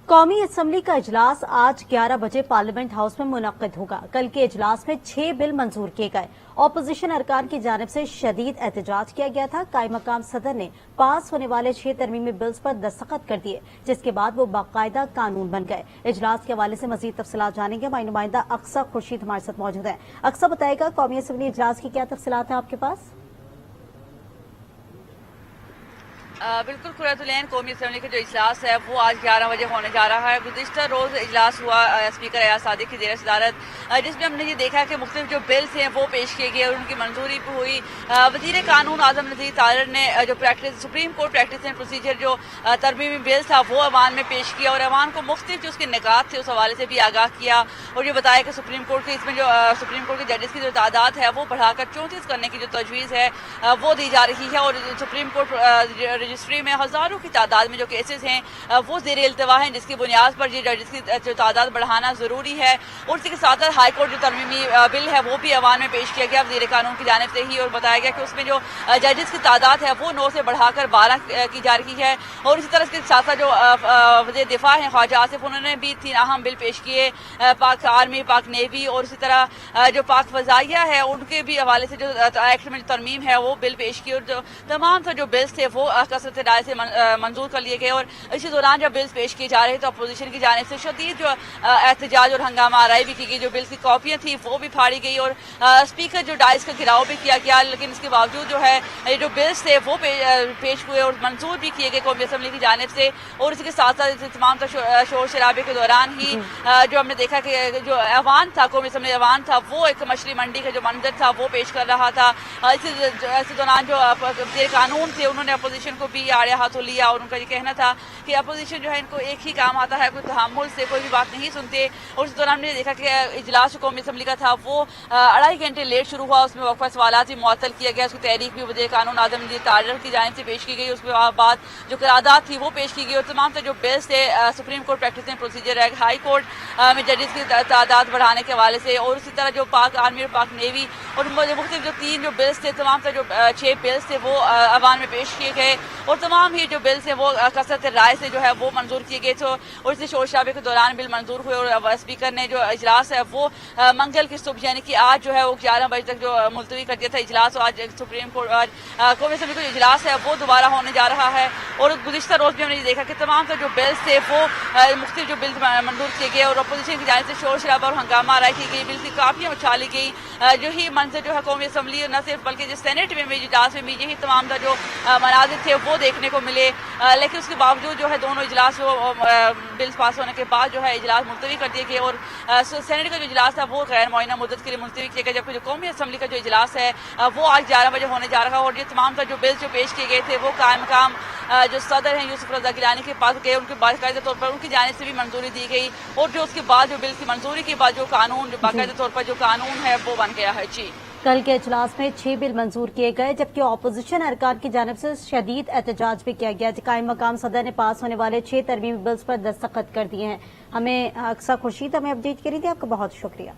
قومی اسمبلی کا اجلاس آج 11 بجے پارلیمنٹ ہاؤس میں منعقد ہوگا۔ کل کے اجلاس میں 6 بل منظور کیے گئے۔ اپوزیشن ارکان کی جانب سے شدید احتجاج کیا گیا تھا۔ قائم مقام صدر نے پاس ہونے والے 6 ترمیمی بلز پر دستخط کر دیے، جس کے بعد وہ باقاعدہ قانون بن گئے۔ اجلاس کے حوالے سے مزید تفصیلات جانیں گے۔ ہماری نمائندہ اقصی خورشید ہمارے ساتھ موجود ہیں۔ اقصی، بتائے گا قومی اسمبلی اجلاس کی کیا تفصیلات ہیں آپ کے پاس؟ بالکل قرۃ العین، قومی اسمبلی کا جو اجلاس ہے وہ آج 11 بجے ہونے جا رہا ہے۔ گزشتہ روز اجلاس ہوا اسپیکر ایاز صادق کی زیر صدارت، جس میں ہم نے یہ دیکھا کہ مختلف جو بلز ہیں وہ پیش کیے گئے اور ان کی منظوری بھی ہوئی۔ وزیر قانون اعظم نذیر طاہر نے جو supreme court practice and procedure جو ترمیمی بل تھا وہ ایوان میں پیش کیا اور ایوان کو مختلف جو اس کے نکات تھے اس حوالے سے بھی آگاہ کیا، اور یہ بتایا کہ سپریم کورٹ کے اس میں جو سپریم کورٹ کے ججز کی جو تعداد ہے وہ بڑھا کر 34 کرنے کی جو تجویز ہے وہ دی جا رہی ہے، اور سپریم کورٹ رجسٹری میں ہزاروں کی تعداد میں جو کیسز ہیں وہ زیر التوا ہیں، جس کی بنیاد پر یہ ججز کی جو تعداد بڑھانا ضروری ہے۔ اور اسی کے ساتھ ہائی کورٹ جو ترمیمی بل ہے وہ بھی ایوان میں پیش کیا گیا وزیر قانون کی جانب سے ہی، اور بتایا گیا کہ اس میں جو ججز کی تعداد ہے وہ 9 سے بڑھا کر 12 کی جا رہی ہے۔ اور اسی طرح اس کے ساتھ جو وزیر دفاع ہیں خواجہ آصف، انہوں نے بھی 3 اہم بل پیش کیے، پاک آرمی، پاک نیوی اور اسی طرح جو پاک فضائیہ ہے ان کے بھی حوالے سے جو ایکٹ میں جو ترمیم ہے وہ بل پیش کی، اور جو تمام جو بلز تھے وہ کثرت رائے سے منظور کر لیے گئے۔ اور اسی دوران جب بلز پیش کیے جا رہے تو اپوزیشن کی جانب سے شدید جو احتجاج اور ہنگامہ آرائی بھی کی گئی، جو بلز کی کاپیاں تھیں وہ بھی پھاڑی گئی، اور اسپیکر جو ڈائس کا گھراؤ بھی کیا گیا، لیکن اس کے باوجود جو ہے یہ جو بلز تھے وہ پیش ہوئے اور منظور بھی کیے گئے قومی اسمبلی کی جانب سے۔ اور اس کے ساتھ ساتھ تمام شور شرابے کے دوران ہی جو ہم نے دیکھا کہ جو ایوان تھا، قومی اسمبلی ایوان تھا، وہ ایک مچھلی منڈی کا جو منظر تھا وہ پیش کر رہا تھا۔ اسی دوران جو وزیر قانون تھے انہوں نے اپوزیشن کو بھی آڑے ہاتھوں لیا، اور ان کا یہ کہنا تھا کہ اپوزیشن جو ہے ان کو ایک ہی کام آتا ہے، کوئی تحمل سے کوئی بھی بات نہیں سنتے۔ اور اس دوران ہم نے دیکھا کہ اجلاس جو قومی اسمبلی کا تھا وہ 2.5 گھنٹے لیٹ شروع ہوا، اس میں وقفہ سوالات بھی معطل کیا گیا، اس کی تحریک بھی وزیر قانون اعظم نذیر طاہر کی جانب سے پیش کی گئی، اس کے بعد جو قرارداد تھی وہ پیش کی گئی، اور تمام جو بلز تھے supreme court practice and procedure act, high court میں ججز کی تعداد بڑھانے کے حوالے سے، اور اسی طرح جو پاک آرمی اور پاک نیوی اور مختلف جو 3 جو بلز تھے، تمام جو 6 بلز تھے وہ ایوان میں پیش کیے گئے، اور تمام ہی جو بلز ہیں وہ کثرت رائے سے جو ہے وہ منظور کیے گئے تھے، اور اسی شور شرابے کے دوران بل منظور ہوئے، اور اسپیکر نے جو اجلاس ہے وہ منگل کی صبح یعنی کہ آج جو ہے وہ 11 بجے تک جو ملتوی کر دیا تھا اجلاس، اور آج سپریم کورٹ قومی اسمبلی کا جو اجلاس ہے وہ دوبارہ ہونے جا رہا ہے۔ اور گزشتہ روز بھی ہم نے یہ دیکھا کہ تمام جو بلز تھے وہ مختلف جو بلز منظور کیے گئے، اور اپوزیشن کی جانب سے شور شرابہ اور ہنگامہ آرائی کی گئی، بل کی کاپیاں اچھالی گئی۔ جو ہی منظر جو ہے قومی اسمبلی نہ صرف بلکہ جو سینٹ میں بھی اجلاس میں بھی یہی تمام جو مناظر تھے وہ دیکھنے کو ملے، لیکن اس کے باوجود جو ہے دونوں اجلاس بلز پاس ہونے کے بعد جو ہے اجلاس ملتوی کر دیے گئے، اور سینٹ کا جو اجلاس تھا وہ غیر معینہ مدت کے لیے ملتوی کیا گیا، جبکہ جو قومی اسمبلی کا جو اجلاس ہے وہ آج 11 بجے ہونے جا رہا ہے۔ اور یہ تمام جو بلز جو پیش کیے گئے تھے وہ قائم مقام جو صدر ہیں یوسف رضا گیلانی کے پاس گئے، ان کے باقاعدہ طور پر ان کی جانب سے بھی منظوری دی گئی، اور جو اس کے بعد جو بل کی منظوری کے بعد جو قانون جو باقاعدہ طور پر جو قانون ہے وہ بن گیا ہے۔ جی، کل کے اجلاس میں 6 بل منظور کیے گئے، جبکہ اپوزیشن ارکان کی جانب سے شدید احتجاج بھی کیا گیا۔ قائم مقام صدر نے پاس ہونے والے 6 ترمیمی بلز پر دستخط کر دیے ہیں۔ ہمیں اقصی خورشید ہمیں اپڈیٹ کری تھی، آپ کا بہت شکریہ۔